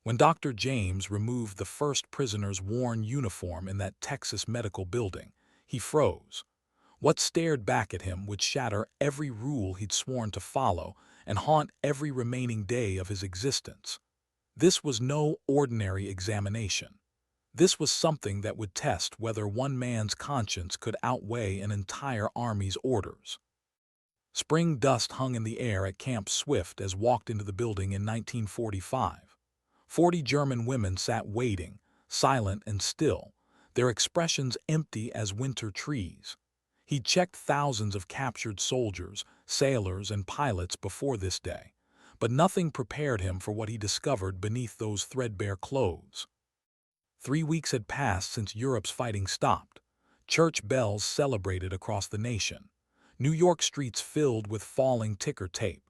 When Dr. James removed the first prisoner's worn uniform in that Texas medical building, he froze. What stared back at him would shatter every rule he'd sworn to follow and haunt every remaining day of his existence. This was no ordinary examination. This was something that would test whether one man's conscience could outweigh an entire army's orders. Spring dust hung in the air at Camp Swift as walked into the building in 1945. 40 German women sat waiting, silent and still, their expressions empty as winter trees. He'd checked thousands of captured soldiers, sailors, and pilots before this day, but nothing prepared him for what he discovered beneath those threadbare clothes. 3 weeks had passed since Europe's fighting stopped. Church bells celebrated across the nation. New York streets filled with falling ticker tape.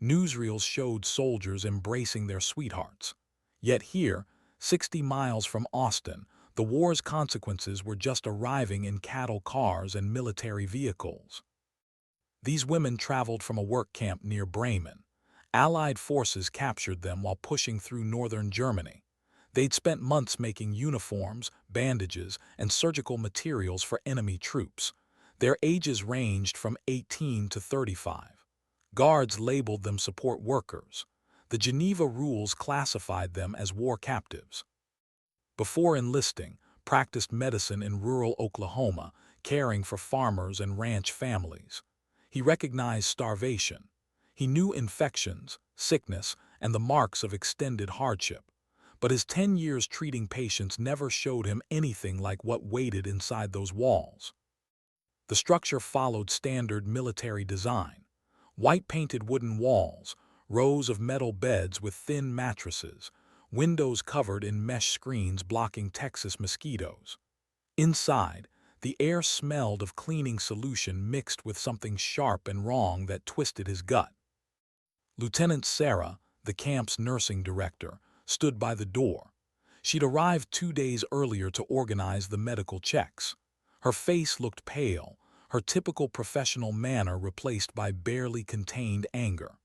Newsreels showed soldiers embracing their sweethearts. Yet here, 60 miles from Austin, the war's consequences were just arriving in cattle cars and military vehicles. These women traveled from a work camp near Bremen. Allied forces captured them while pushing through northern Germany. They'd spent months making uniforms, bandages, and surgical materials for enemy troops. Their ages ranged from 18 to 35. Guards labeled them support workers. The Geneva Rules classified them as war captives. Before enlisting, practiced medicine in rural Oklahoma, caring for farmers and ranch families. He recognized starvation. He knew infections, sickness, and the marks of extended hardship. But his 10 years treating patients never showed him anything like what waited inside those walls. The structure followed standard military design. White-painted wooden walls, rows of metal beds with thin mattresses, windows covered in mesh screens blocking Texas mosquitoes. Inside, the air smelled of cleaning solution mixed with something sharp and wrong that twisted his gut. Lieutenant Sarah, the camp's nursing director, stood by the door. She'd arrived 2 days earlier to organize the medical checks. Her face looked pale, her typical professional manner replaced by barely contained anger.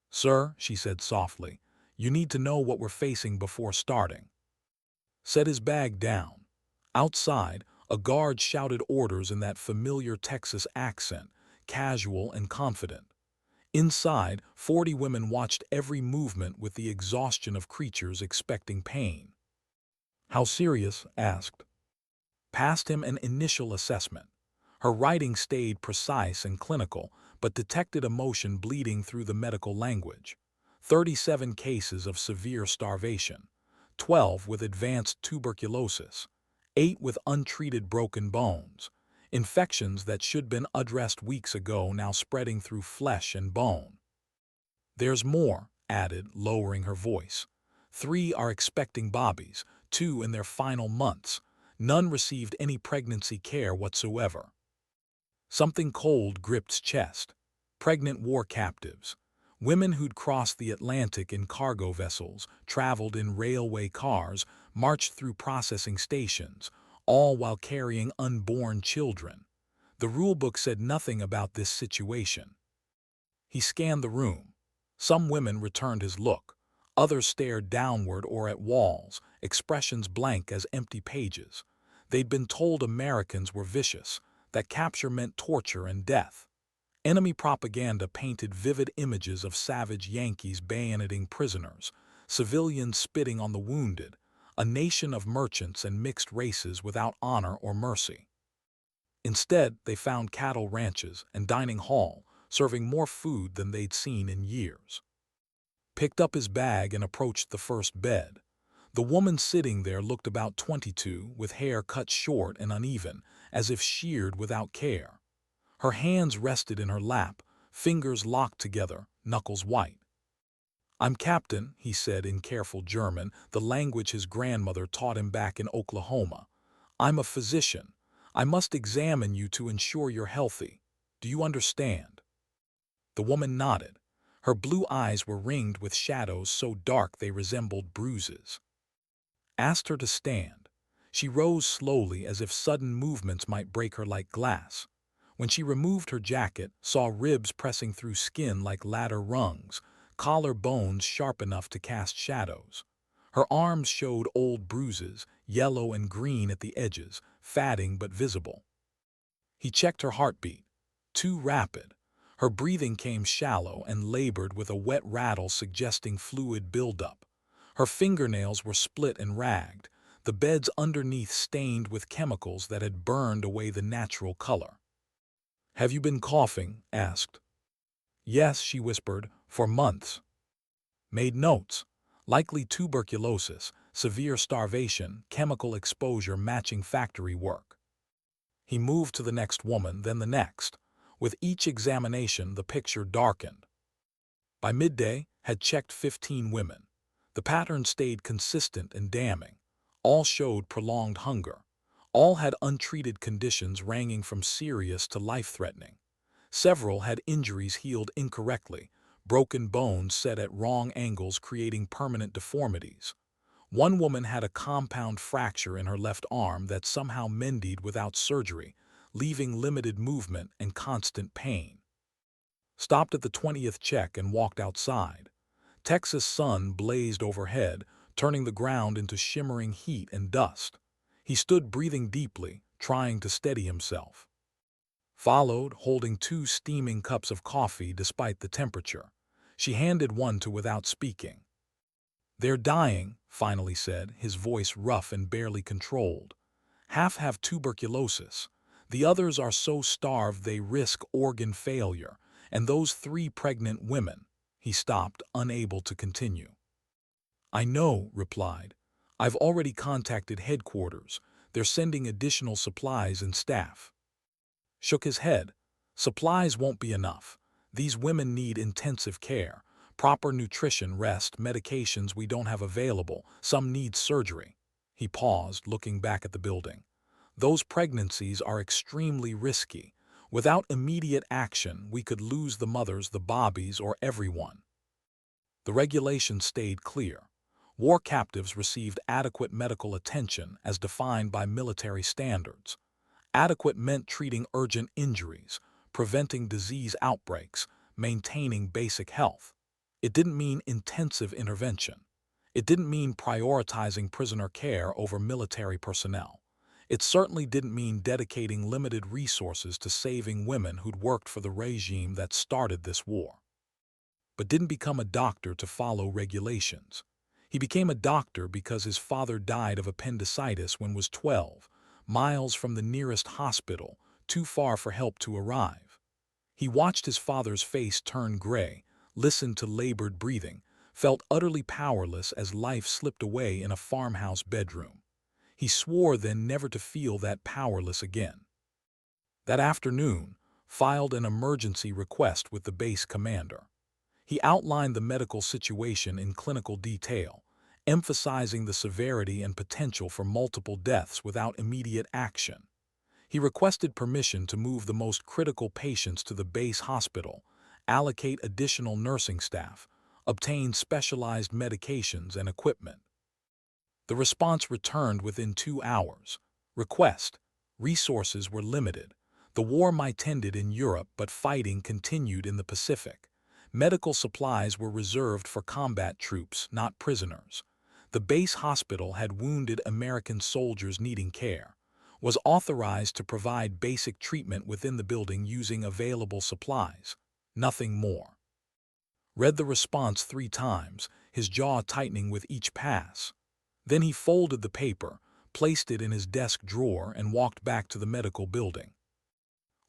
"Sir," she said softly, "you need to know what we're facing before starting." Set his bag down. Outside, a guard shouted orders in that familiar Texas accent, casual and confident. Inside, 40 women watched every movement with the exhaustion of creatures expecting pain. "How serious?" asked. Passed him an initial assessment. Her writing stayed precise and clinical, but detected emotion bleeding through the medical language. 37 cases of severe starvation, 12 with advanced tuberculosis, 8 with untreated broken bones, infections that should have been addressed weeks ago now spreading through flesh and bone. "There's more," added, lowering her voice. 3 are expecting babies, 2 in their final months. None received any pregnancy care whatsoever. Something cold gripped his chest. Pregnant war captives. Women who'd crossed the Atlantic in cargo vessels, traveled in railway cars, marched through processing stations, all while carrying unborn children. The rulebook said nothing about this situation. He scanned the room. Some women returned his look. Others stared downward or at walls, expressions blank as empty pages. They'd been told Americans were vicious, that capture meant torture and death. Enemy propaganda painted vivid images of savage Yankees bayoneting prisoners, civilians spitting on the wounded, a nation of merchants and mixed races without honor or mercy. Instead, they found cattle ranches and dining hall, serving more food than they'd seen in years. Picked up his bag and approached the first bed. The woman sitting there looked about 22, with hair cut short and uneven, as if sheared without care. Her hands rested in her lap, fingers locked together, knuckles white. "I'm Captain," he said in careful German, the language his grandmother taught him back in Oklahoma. "I'm a physician. I must examine you to ensure you're healthy. Do you understand?" The woman nodded. Her blue eyes were ringed with shadows so dark they resembled bruises. Asked her to stand. She rose slowly as if sudden movements might break her like glass. When she removed her jacket, saw ribs pressing through skin like ladder rungs, collar bones sharp enough to cast shadows. Her arms showed old bruises, yellow and green at the edges, fatting but visible. He checked her heartbeat. Too rapid. Her breathing came shallow and labored with a wet rattle suggesting fluid buildup. Her fingernails were split and ragged, the beds underneath stained with chemicals that had burned away the natural color. "Have you been coughing?" asked. "Yes," she whispered, "for months." Made notes. Likely tuberculosis, severe starvation, chemical exposure matching factory work. He moved to the next woman, then the next. With each examination, the picture darkened. By midday, had checked 15 women. The pattern stayed consistent and damning. All showed prolonged hunger. All had untreated conditions ranging from serious to life-threatening. Several had injuries healed incorrectly, broken bones set at wrong angles creating permanent deformities. One woman had a compound fracture in her left arm that somehow mended without surgery, leaving limited movement and constant pain. Stopped at the 20th check and walked outside. Texas sun blazed overhead, turning the ground into shimmering heat and dust. He stood breathing deeply, trying to steady himself. Followed, holding 2 steaming cups of coffee despite the temperature. She handed one to without speaking. "They're dying," finally said, his voice rough and barely controlled. "Half have tuberculosis. The others are so starved they risk organ failure. And those 3 pregnant women." He stopped, unable to continue. "I know," replied. "I've already contacted headquarters. They're sending additional supplies and staff." Shook his head. "Supplies won't be enough. These women need intensive care, proper nutrition, rest, medications we don't have available. Some need surgery." He paused, looking back at the building. "Those pregnancies are extremely risky. Without immediate action, we could lose the mothers, the bobbies, or everyone." The regulations stayed clear. War captives received adequate medical attention as defined by military standards. Adequate meant treating urgent injuries, preventing disease outbreaks, maintaining basic health. It didn't mean intensive intervention. It didn't mean prioritizing prisoner care over military personnel. It certainly didn't mean dedicating limited resources to saving women who'd worked for the regime that started this war. But didn't become a doctor to follow regulations. He became a doctor because his father died of appendicitis when was 12, miles from the nearest hospital, too far for help to arrive. He watched his father's face turn gray, listened to labored breathing, felt utterly powerless as life slipped away in a farmhouse bedroom. He swore then never to feel that powerless again. That afternoon, filed an emergency request with the base commander. He outlined the medical situation in clinical detail, emphasizing the severity and potential for multiple deaths without immediate action. He requested permission to move the most critical patients to the base hospital, allocate additional nursing staff, obtain specialized medications and equipment. The response returned within 2 hours. Request: resources were limited. The war might ended in Europe, but fighting continued in the Pacific. Medical supplies were reserved for combat troops, not prisoners. The base hospital had wounded American soldiers needing care. Was authorized to provide basic treatment within the building using available supplies. Nothing more. Read the response 3 times, his jaw tightening with each pass. Then he folded the paper, placed it in his desk drawer, and walked back to the medical building.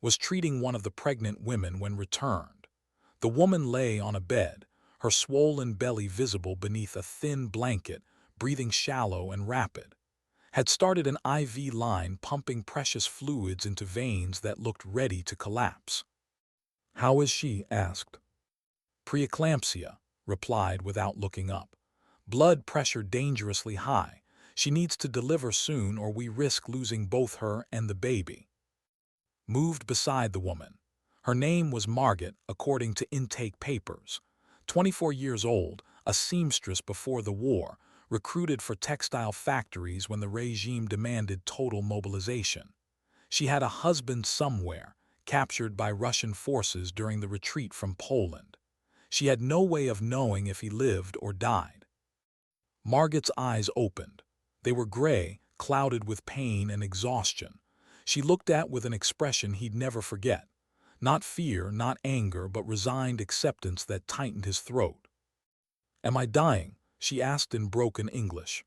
Was treating one of the pregnant women when returned. The woman lay on a bed, her swollen belly visible beneath a thin blanket, breathing shallow and rapid. Had started an IV line pumping precious fluids into veins that looked ready to collapse. "How is she?" asked. "Preeclampsia," replied without looking up. "Blood pressure dangerously high. She needs to deliver soon or we risk losing both her and the baby." Moved beside the woman. Her name was Margaret, according to intake papers. 24 years old, a seamstress before the war, recruited for textile factories when the regime demanded total mobilization. She had a husband somewhere, captured by Russian forces during the retreat from Poland. She had no way of knowing if he lived or died. Margot's eyes opened. They were gray, clouded with pain and exhaustion. She looked at with an expression he'd never forget. Not fear, not anger, but resigned acceptance that tightened his throat. "Am I dying?" she asked in broken English.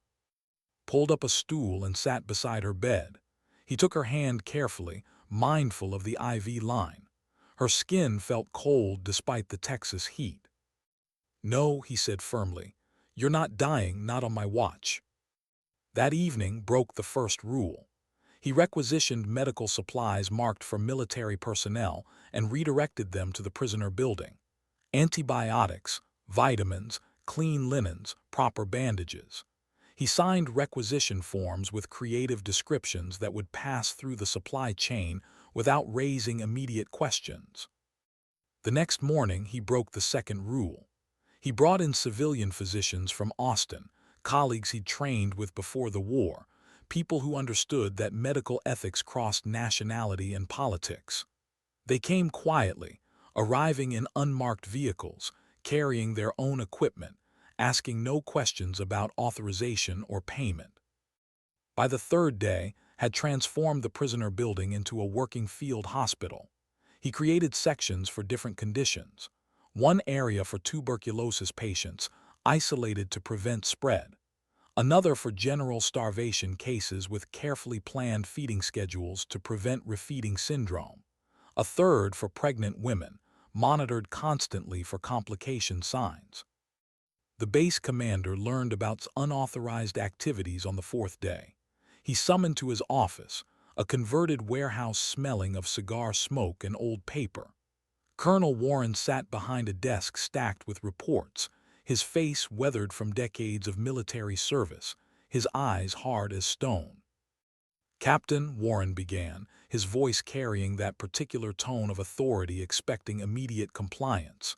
Pulled up a stool and sat beside her bed. He took her hand carefully, mindful of the IV line. Her skin felt cold despite the Texas heat. "No," he said firmly. "You're not dying, not on my watch." That evening broke the first rule. He requisitioned medical supplies marked for military personnel and redirected them to the prisoner building. Antibiotics, vitamins, clean linens, proper bandages. He signed requisition forms with creative descriptions that would pass through the supply chain without raising immediate questions. The next morning, he broke the second rule. He brought in civilian physicians from Austin, colleagues he'd trained with before the war, people who understood that medical ethics crossed nationality and politics. They came quietly, arriving in unmarked vehicles, carrying their own equipment, asking no questions about authorization or payment. By the third day, had transformed the prisoner building into a working field hospital. He created sections for different conditions. One area for tuberculosis patients, isolated to prevent spread. Another for general starvation cases with carefully planned feeding schedules to prevent refeeding syndrome. A third for pregnant women, monitored constantly for complication signs. The base commander learned about unauthorized activities on the fourth day. He summoned to his office a converted warehouse smelling of cigar smoke and old paper. Colonel Warren sat behind a desk stacked with reports, his face weathered from decades of military service, his eyes hard as stone. "Captain," Warren began, his voice carrying that particular tone of authority expecting immediate compliance.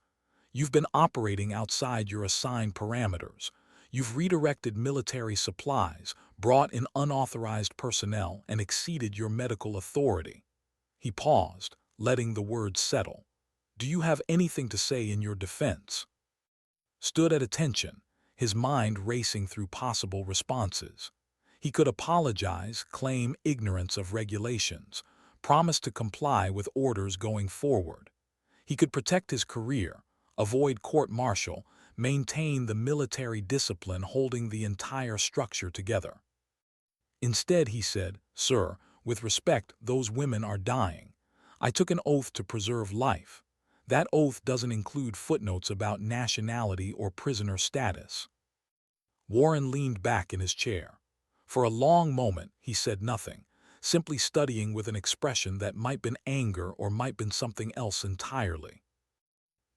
"You've been operating outside your assigned parameters. You've redirected military supplies, brought in unauthorized personnel, and exceeded your medical authority." He paused, letting the words settle. "Do you have anything to say in your defense?" Stood at attention, his mind racing through possible responses. He could apologize, claim ignorance of regulations, promise to comply with orders going forward. He could protect his career, avoid court-martial, maintain the military discipline holding the entire structure together. Instead, he said, "Sir, with respect, those women are dying. I took an oath to preserve life. That oath doesn't include footnotes about nationality or prisoner status." Warren leaned back in his chair. For a long moment, he said nothing, simply studying with an expression that might been anger or might been something else entirely.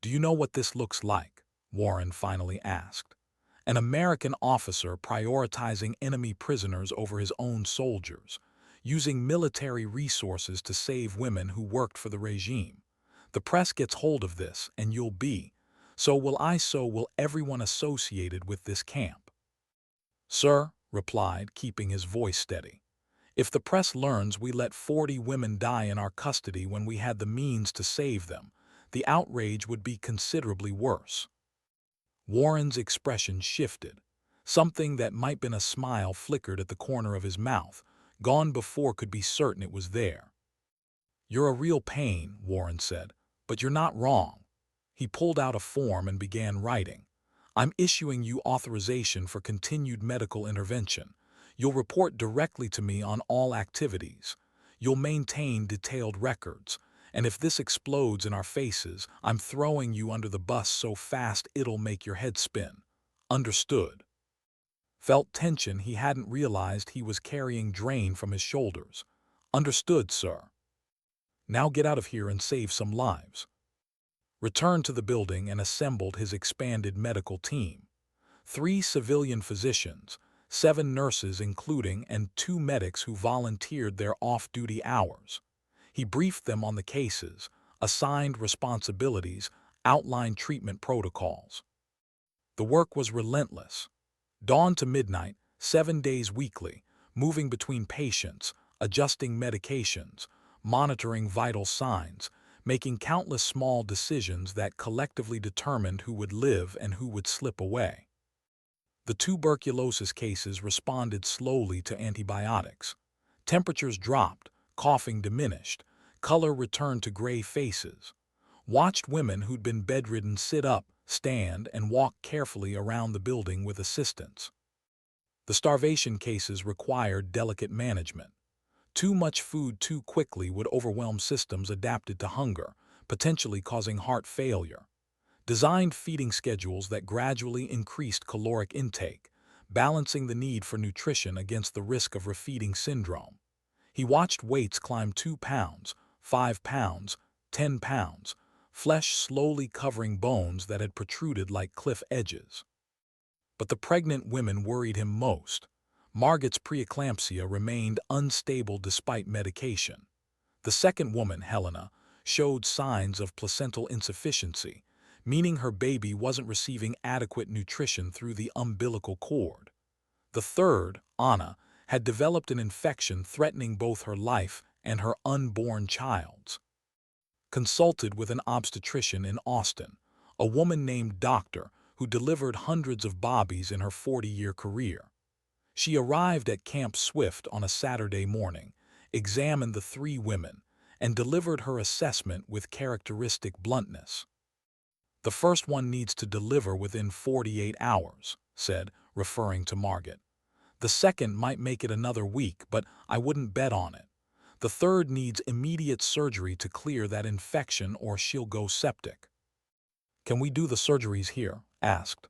"Do you know what this looks like?" Warren finally asked. "An American officer prioritizing enemy prisoners over his own soldiers, using military resources to save women who worked for the regime. The press gets hold of this, and you'll be. So will everyone associated with this camp." "Sir," replied, keeping his voice steady, "if the press learns we let 40 women die in our custody when we had the means to save them, the outrage would be considerably worse." Warren's expression shifted. Something that might been a smile flickered at the corner of his mouth, gone before could be certain it was there. "You're a real pain," Warren said, "but you're not wrong." He pulled out a form and began writing. "I'm issuing you authorization for continued medical intervention. You'll report directly to me on all activities. You'll maintain detailed records. And if this explodes in our faces, I'm throwing you under the bus so fast it'll make your head spin. Understood?" Felt tension he hadn't realized he was carrying drain from his shoulders. "Understood, sir." "Now get out of here and save some lives." Returned to the building and assembled his expanded medical team. 3 civilian physicians, 7 nurses including, and 2 medics who volunteered their off-duty hours. He briefed them on the cases, assigned responsibilities, outlined treatment protocols. The work was relentless. Dawn to midnight, 7 days weekly, moving between patients, adjusting medications, monitoring vital signs, making countless small decisions that collectively determined who would live and who would slip away. The tuberculosis cases responded slowly to antibiotics. Temperatures dropped, coughing diminished, color returned to gray faces. Watched women who'd been bedridden sit up, stand, and walk carefully around the building with assistance. The starvation cases required delicate management. Too much food too quickly would overwhelm systems adapted to hunger, potentially causing heart failure. Designed feeding schedules that gradually increased caloric intake, balancing the need for nutrition against the risk of refeeding syndrome. He watched weights climb 2 pounds, 5 pounds, 10 pounds, flesh slowly covering bones that had protruded like cliff edges. But the pregnant women worried him most. Margot's preeclampsia remained unstable despite medication. The second woman, Helena, showed signs of placental insufficiency, meaning her baby wasn't receiving adequate nutrition through the umbilical cord. The third, Anna, had developed an infection threatening both her life and her unborn child's. Consulted with an obstetrician in Austin, a woman named Doctor who delivered hundreds of bobbies in her 40-year career. She arrived at Camp Swift on a Saturday morning, examined the three women, and delivered her assessment with characteristic bluntness. "The first one needs to deliver within 48 hours, said, referring to Margot. "The second might make it another week, but I wouldn't bet on it. The third needs immediate surgery to clear that infection or she'll go septic." "Can we do the surgeries here?" asked.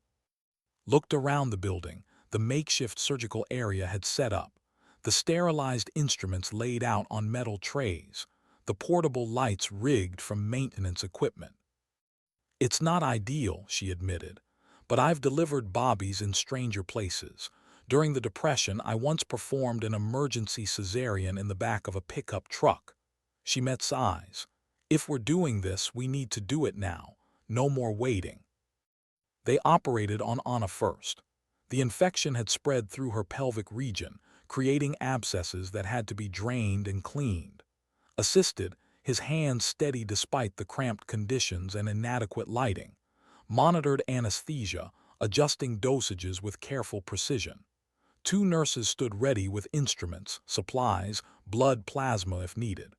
Looked around the building. The makeshift surgical area had set up, the sterilized instruments laid out on metal trays, the portable lights rigged from maintenance equipment. "It's not ideal," she admitted, "but I've delivered bobbies in stranger places. During the Depression, I once performed an emergency cesarean in the back of a pickup truck." She met eyes. "If we're doing this, we need to do it now. No more waiting." They operated on Anna first. The infection had spread through her pelvic region, creating abscesses that had to be drained and cleaned. Assisted, his hands steady despite the cramped conditions and inadequate lighting. Monitored anesthesia, adjusting dosages with careful precision. Two nurses stood ready with instruments, supplies, blood plasma if needed.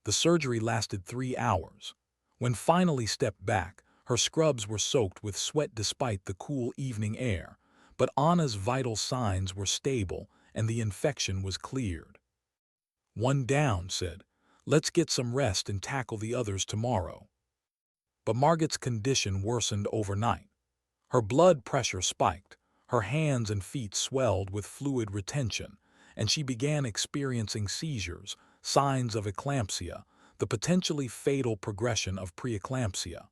The surgery lasted 3 hours. When finally stepped back, her scrubs were soaked with sweat despite the cool evening air, but Anna's vital signs were stable and the infection was cleared. "One down," said. "Let's get some rest and tackle the others tomorrow." But Margot's condition worsened overnight. Her blood pressure spiked, her hands and feet swelled with fluid retention, and she began experiencing seizures, signs of eclampsia, the potentially fatal progression of preeclampsia.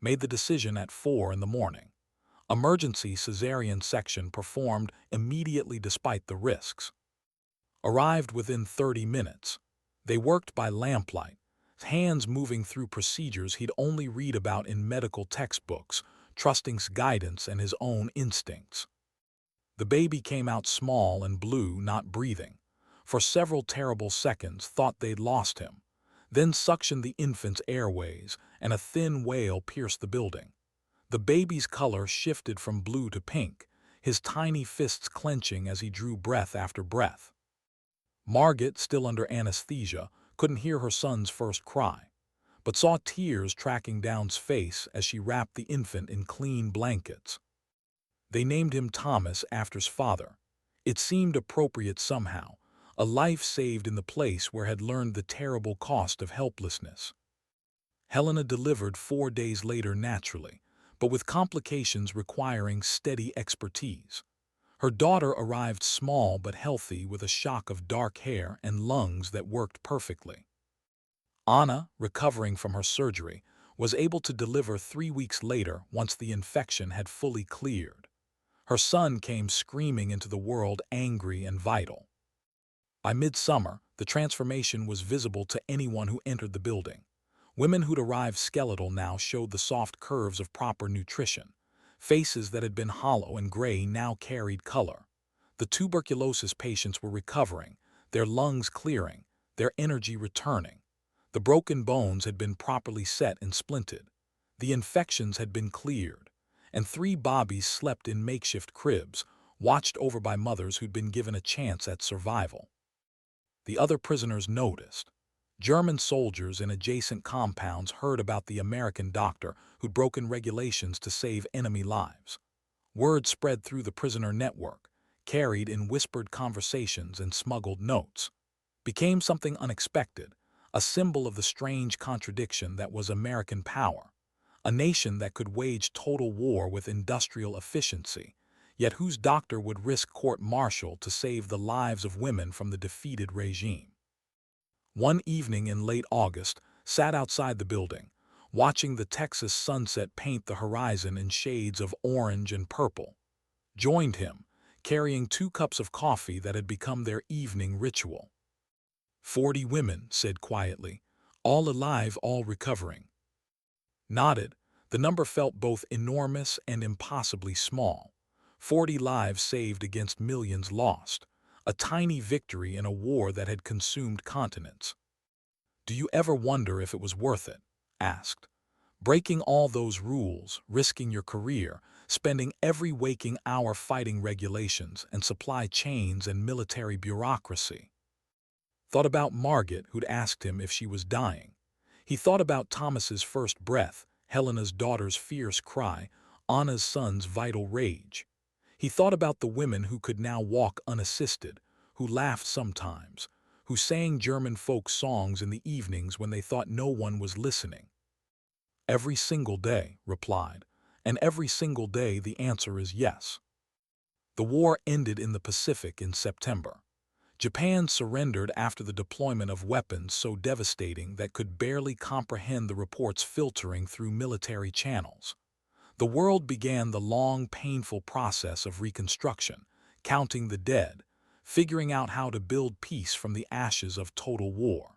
Made the decision at 4 in the morning. Emergency cesarean section performed immediately despite the risks. Arrived within 30 minutes. They worked by lamplight, hands moving through procedures he'd only read about in medical textbooks, trusting guidance and his own instincts. The baby came out small and blue, not breathing. For several terrible seconds thought they'd lost him. Then suctioned the infant's airways, and a thin wail pierced the building. The baby's color shifted from blue to pink, his tiny fists clenching as he drew breath after breath. Margot, still under anesthesia, couldn't hear her son's first cry, but saw tears tracking down's face as she wrapped the infant in clean blankets. They named him Thomas after his father. It seemed appropriate somehow, a life saved in the place where had learned the terrible cost of helplessness. Helena delivered 4 days later naturally, but with complications requiring steady expertise. Her daughter arrived small but healthy with a shock of dark hair and lungs that worked perfectly. Anna, recovering from her surgery, was able to deliver 3 weeks later once the infection had fully cleared. Her son came screaming into the world angry and vital. By midsummer, the transformation was visible to anyone who entered the building. Women who'd arrived skeletal now showed the soft curves of proper nutrition. Faces that had been hollow and gray now carried color. The tuberculosis patients were recovering, their lungs clearing, their energy returning. The broken bones had been properly set and splinted. The infections had been cleared, and 3 Bobbies slept in makeshift cribs, watched over by mothers who'd been given a chance at survival. The other prisoners noticed. German soldiers in adjacent compounds heard about the American doctor who'd broken regulations to save enemy lives. Word spread through the prisoner network, carried in whispered conversations and smuggled notes. Became something unexpected, a symbol of the strange contradiction that was American power, a nation that could wage total war with industrial efficiency, yet whose doctor would risk court-martial to save the lives of women from the defeated regime. One evening in late August, sat outside the building, watching the Texas sunset paint the horizon in shades of orange and purple. Joined him, carrying 2 cups of coffee that had become their evening ritual. 40 women, said quietly, all alive, all recovering. Nodded, the number felt both enormous and impossibly small. 40 lives saved against millions lost, a tiny victory in a war that had consumed continents. Do you ever wonder if it was worth it? Asked. Breaking all those rules, risking your career, spending every waking hour fighting regulations and supply chains and military bureaucracy. Thought about Margaret, who'd asked him if she was dying. He thought about Thomas's first breath, Helena's daughter's fierce cry, Anna's son's vital rage. He thought about the women who could now walk unassisted, who laughed sometimes, who sang German folk songs in the evenings when they thought no one was listening. Every single day, replied, and every single day the answer is yes. The war ended in the Pacific in September. Japan surrendered after the deployment of weapons so devastating that could barely comprehend the reports filtering through military channels. The world began the long, painful process of reconstruction, counting the dead, figuring out how to build peace from the ashes of total war.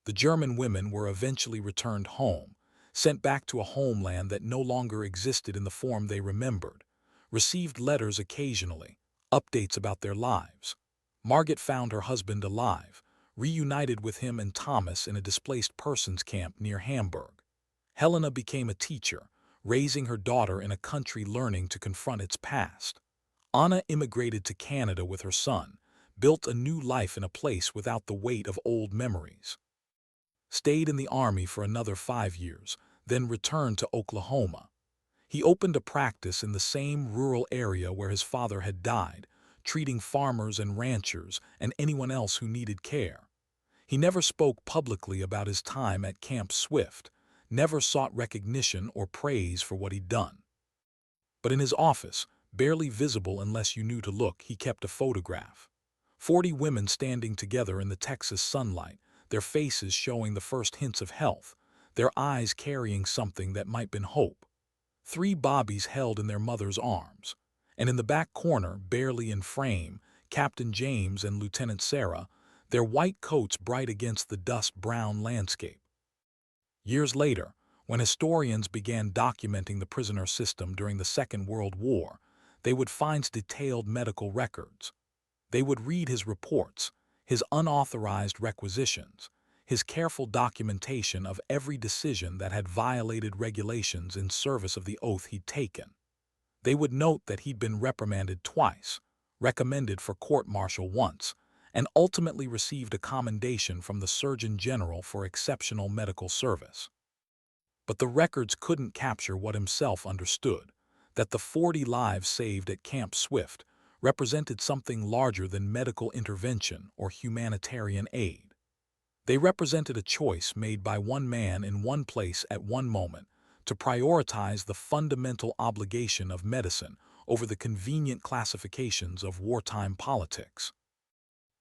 The German women were eventually returned home, sent back to a homeland that no longer existed in the form they remembered, received letters occasionally, updates about their lives. Margaret found her husband alive, reunited with him and Thomas in a displaced persons camp near Hamburg. Helena became a teacher, raising her daughter in a country learning to confront its past. Anna immigrated to Canada with her son, built a new life in a place without the weight of old memories. Stayed in the Army for another 5 years, then returned to Oklahoma. He opened a practice in the same rural area where his father had died, treating farmers and ranchers and anyone else who needed care. He never spoke publicly about his time at Camp Swift, never sought recognition or praise for what he'd done. But in his office, barely visible unless you knew to look, he kept a photograph. 40 women standing together in the Texas sunlight, their faces showing the first hints of health, their eyes carrying something that might be hope. 3 Bobbies held in their mother's arms, and in the back corner, barely in frame, Captain James and Lieutenant Sarah, their white coats bright against the dust-brown landscape. Years later, when historians began documenting the prisoner system during the Second World War, they would find detailed medical records. They would read his reports, his unauthorized requisitions, his careful documentation of every decision that had violated regulations in service of the oath he'd taken. They would note that he'd been reprimanded twice, recommended for court-martial once, and ultimately received a commendation from the Surgeon General for exceptional medical service. But the records couldn't capture what himself understood, that the 40 lives saved at Camp Swift represented something larger than medical intervention or humanitarian aid. They represented a choice made by one man in one place at one moment to prioritize the fundamental obligation of medicine over the convenient classifications of wartime politics.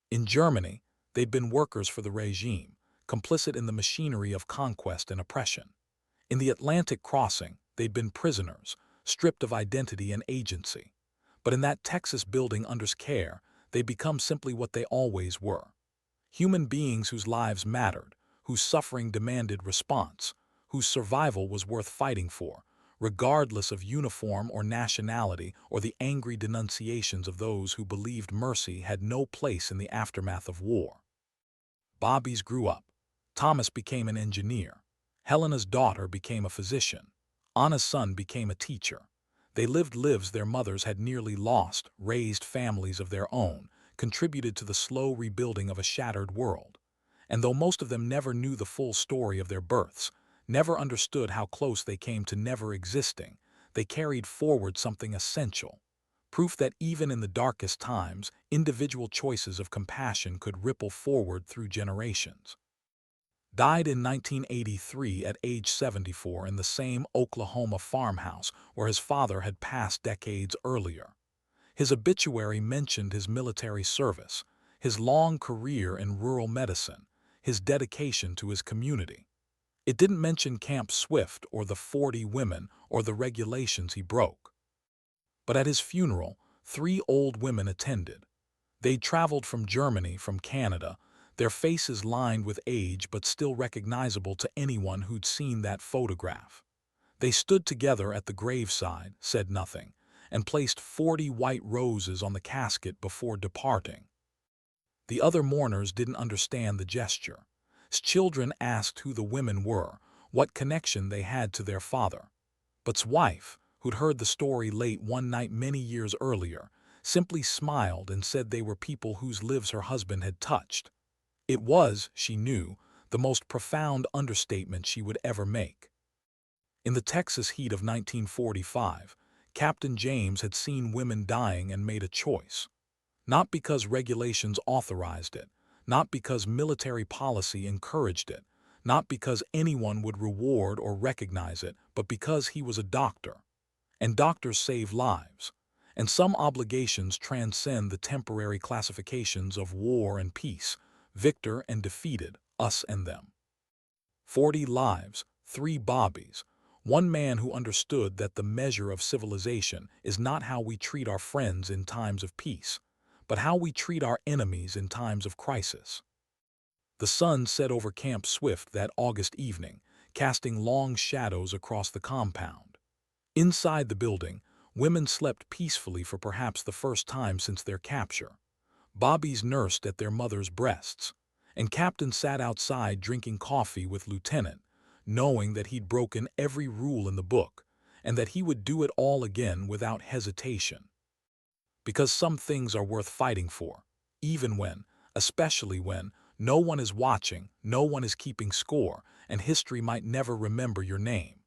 In Germany, they'd been workers for the regime, complicit in the machinery of conquest and oppression. In the Atlantic crossing, they'd been prisoners, stripped of identity and agency. But in that Texas building under care, they'd become simply what they always were. Human beings whose lives mattered, whose suffering demanded response, whose survival was worth fighting for, regardless of uniform or nationality or the angry denunciations of those who believed mercy had no place in the aftermath of war. Bobbies grew up. Thomas became an engineer. Helena's daughter became a physician. Anna's son became a teacher. They lived lives their mothers had nearly lost, raised families of their own, contributed to the slow rebuilding of a shattered world. And though most of them never knew the full story of their births, never understood how close they came to never existing, they carried forward something essential. Proof that even in the darkest times, individual choices of compassion could ripple forward through generations. Died in 1983 at age 74 in the same Oklahoma farmhouse where his father had passed decades earlier. His obituary mentioned his military service, his long career in rural medicine, his dedication to his community. It didn't mention Camp Swift or the 40 women or the regulations he broke. But at his funeral, 3 old women attended. They'd traveled from Germany, from Canada, their faces lined with age but still recognizable to anyone who'd seen that photograph. They stood together at the graveside, said nothing, and placed 40 white roses on the casket before departing. The other mourners didn't understand the gesture. Children asked who the women were, what connection they had to their father. But's wife, who'd heard the story late one night many years earlier, simply smiled and said they were people whose lives her husband had touched. It was, she knew, the most profound understatement she would ever make. In the Texas heat of 1945, Captain James had seen women dying and made a choice. Not because regulations authorized it, not because military policy encouraged it, not because anyone would reward or recognize it, but because he was a doctor. And doctors save lives. And some obligations transcend the temporary classifications of war and peace, victor and defeated, us and them. 40 lives, 3 Bobbies, one man who understood that the measure of civilization is not how we treat our friends in times of peace, but how we treat our enemies in times of crisis. The sun set over Camp Swift that August evening, casting long shadows across the compound. Inside the building, women slept peacefully for perhaps the first time since their capture. Bobbies nursed at their mothers' breasts, and Captain sat outside drinking coffee with Lieutenant, knowing that he'd broken every rule in the book, and that he would do it all again without hesitation. Because some things are worth fighting for, even when, especially when, no one is watching, no one is keeping score, and history might never remember your name.